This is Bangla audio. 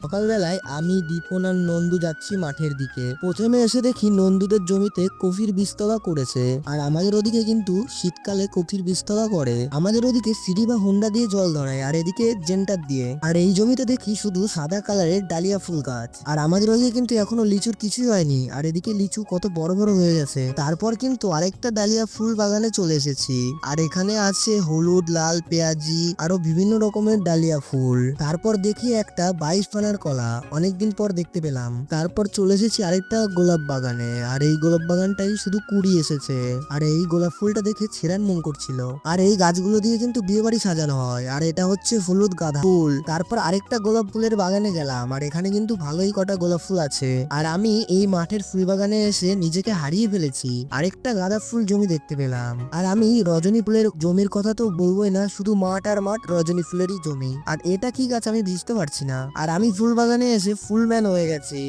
সকালবেলায় আমি দীপন আর নন্দু যাচ্ছি মাঠের দিকে। প্রথমে এসে দেখি নন্দুদের জমিতে কফির বীজতলা করেছে, আর আমাদের ওদিকে কিন্তু শীতকালে কফির বীজতলা করে। আমাদের ওদিকে সিঁড়ি বা হুন্ডা দিয়ে জল ধরায়, আর এদিকে জেন্টার দিয়ে। আর এই জমিতে দেখি শুধু সাদা কালারের ডালিয়া ফুল গাছ। আর আমাদের ওদিকে কিন্তু এখনো লিচুর কিছুই হয়নি, আর এদিকে লিচু কত বড় বড় হয়ে গেছে। তারপর কিন্তু আরেকটা ডালিয়া ফুল বাগানে চলে এসেছি, আর এখানে আছে হলুদ, লাল, পেঁয়াজি আরো বিভিন্ন রকমের ডালিয়া ফুল। তারপর দেখি একটা 22 পানার কলা, অনেকদিন পর দেখতে পেলাম। তারপর চলে এসেছি আরেকটা গোলাপ বাগানে, আর এই গোলাপ বাগানটাই শুধু কুড়ি এসেছে। আর এই গোলাপ ফুলটা দেখে ছেঁড়ার মন করছিল। আর এই গাছগুলো দিয়ে কিন্তু বিয়ে বাড়ি সাজানো হয়। আর এটা হচ্ছে হলুদ গাঁদা ফুল। তারপর আরেকটা গোলাপ ফুলের বাগানে গেলাম, আর এখানে কিন্তু ভালোই কটা গোলাপ ফুল আছে। আর আমি এই মাঠের ফুল বাগানে এসে নিজেকে হারিয়ে ফেলেছি। আরেকটা গাঁদা ফুল জমি দেখতে পেলাম, আর আমি রজনী ফুলের জমির কথা তো বলবোই না, শুধু মাঠ আর মাঠ, রজনী ফুলেরই জমি। আর এটা কি গাছ আমি বুঝতে পারছি না। আর আমি ফুল বাগানে এসে ফুলম্যান হয়ে গেছি।